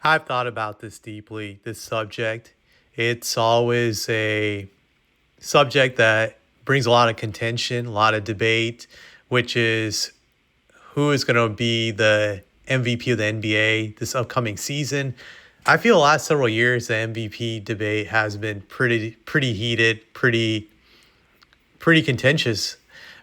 I've thought about this deeply, this subject. It's always a subject that brings a lot of contention, a lot of debate, which is who is going to be the MVP of the NBA this upcoming season. I feel the last several years the MVP debate has been pretty heated, pretty contentious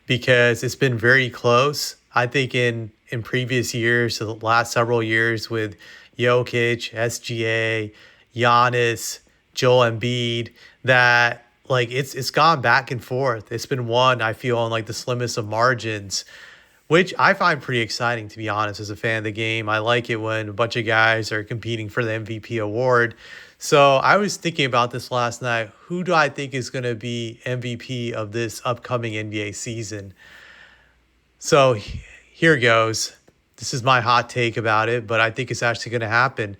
because it's been very close. I think in previous years, the last several years with Jokic, SGA, Giannis, Joel Embiid, that like it's gone back and forth. It's been won, I feel, on like the slimmest of margins, which I find pretty exciting, to be honest, as a fan of the game. I like it when a bunch of guys are competing for the MVP award. So I was thinking about this last night. Who do I think is going to be MVP of this upcoming NBA season? So here goes. This is my hot take about it, but I think it's actually going to happen.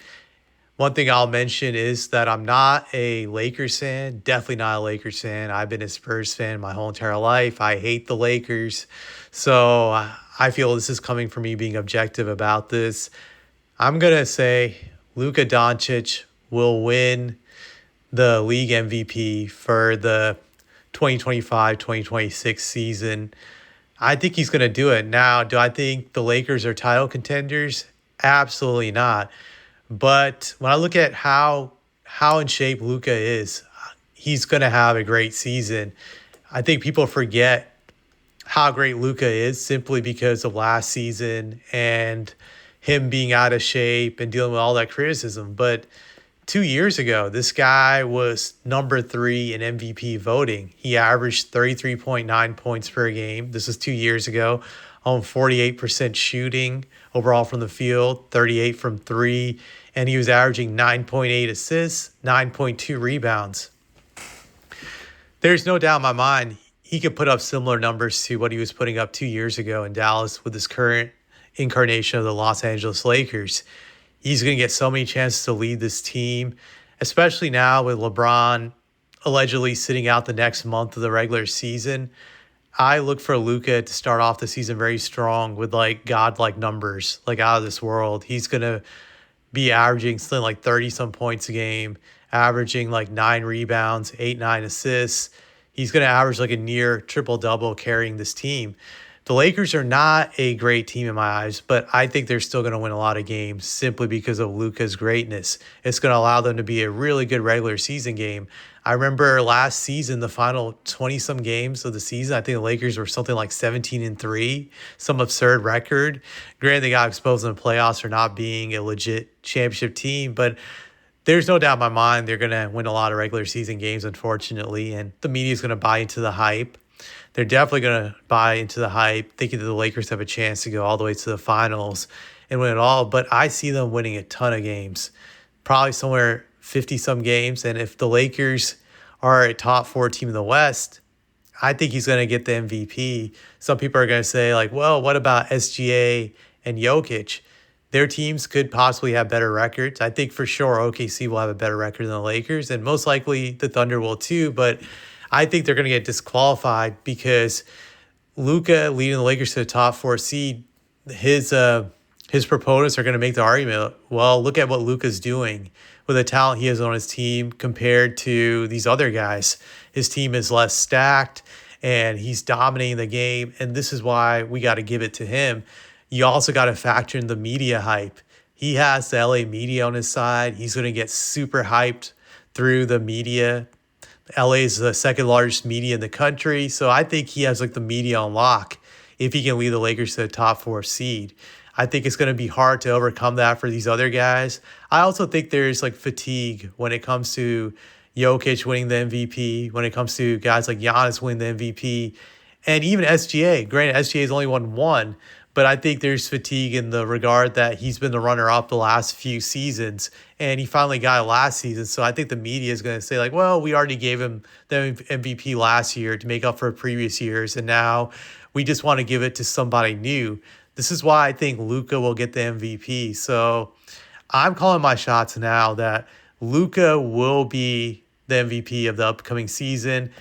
One thing I'll mention is that I'm not a Lakers fan, definitely not a Lakers fan. I've been a Spurs fan my whole entire life. I hate the Lakers. So I feel this is coming from me being objective about this. I'm going to say Luka Doncic will win the league MVP for the 2025-2026 season. I think he's going to do it. Now, do I think the Lakers are title contenders? Absolutely not. But when I look at how in shape Luka is, he's going to have a great season. I think people forget how great Luka is simply because of last season and him being out of shape and dealing with all that criticism. But 2 years ago, this guy was number three in MVP voting. He averaged 33.9 points per game. This was 2 years ago, on 48% shooting overall from the field, 38 from three, and he was averaging 9.8 assists, 9.2 rebounds. There's no doubt in my mind he could put up similar numbers to what he was putting up 2 years ago in Dallas with his current incarnation of the Los Angeles Lakers. He's going to get so many chances to lead this team, especially now with LeBron allegedly sitting out the next month of the regular season. I look for Luka to start off the season very strong with like godlike numbers, like out of this world. He's going to be averaging something like 30 some points a game, averaging like 9 rebounds, 8, 9 assists. He's going to average like a near triple double carrying this team. The Lakers are not a great team in my eyes, but I think they're still going to win a lot of games simply because of Luka's greatness. It's going to allow them to be a really good regular season game. I remember last season, the final 20-some games of the season, I think the Lakers were something like 17-3, some absurd record. Granted, they got exposed in the playoffs for not being a legit championship team, but there's no doubt in my mind they're going to win a lot of regular season games, unfortunately, and the media is going to buy into the hype. They're definitely going to buy into the hype, thinking that the Lakers have a chance to go all the way to the finals and win it all. But I see them winning a ton of games, probably somewhere 50-some games. And if the Lakers are a top four team in the West, I think he's going to get the MVP. Some people are going to say, like, well, what about SGA and Jokic? Their teams could possibly have better records. I think for sure OKC will have a better record than the Lakers, and most likely the Thunder will too. But I think they're going to get disqualified because Luka leading the Lakers to the top four seed, his proponents are going to make the argument, well, look at what Luka's doing with the talent he has on his team compared to these other guys. His team is less stacked and he's dominating the game, and this is why we got to give it to him. You also got to factor in the media hype. He has the LA media on his side. He's going to get super hyped through the media. LA is the second largest media in the country. So I think he has like the media on lock if he can lead the Lakers to the top four seed. I think it's going to be hard to overcome that for these other guys. I also think there's like fatigue when it comes to Jokic winning the MVP, when it comes to guys like Giannis winning the MVP, and even SGA. Granted, SGA has only won one, but I think there's fatigue in the regard that he's been the runner-up the last few seasons, and he finally got it last season. So I think the media is going to say, like, well, we already gave him the MVP last year to make up for previous years, and now we just want to give it to somebody new. This is why I think Luka will get the MVP. So I'm calling my shots now that Luka will be the MVP of the upcoming season.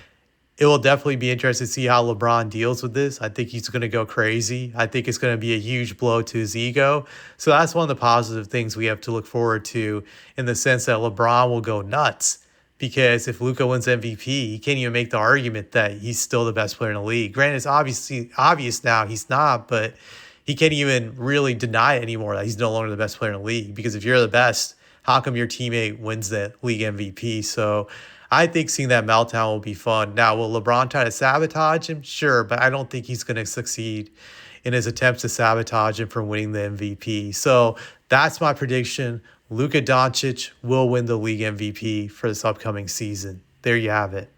it will definitely be interesting to see how LeBron deals with this. I think he's going to go crazy. I think it's going to be a huge blow to his ego. So that's one of the positive things we have to look forward to, in the sense that LeBron will go nuts. Because if Luka wins MVP, he can't even make the argument that he's still the best player in the league. Granted, it's obviously obvious now he's not, but he can't even really deny it anymore that he's no longer the best player in the league. Because if you're the best, how come your teammate wins the league MVP? So I think seeing that meltdown will be fun. Now, will LeBron try to sabotage him? Sure, but I don't think he's going to succeed in his attempts to sabotage him from winning the MVP. So that's my prediction. Luka Doncic will win the league MVP for this upcoming season. There you have it.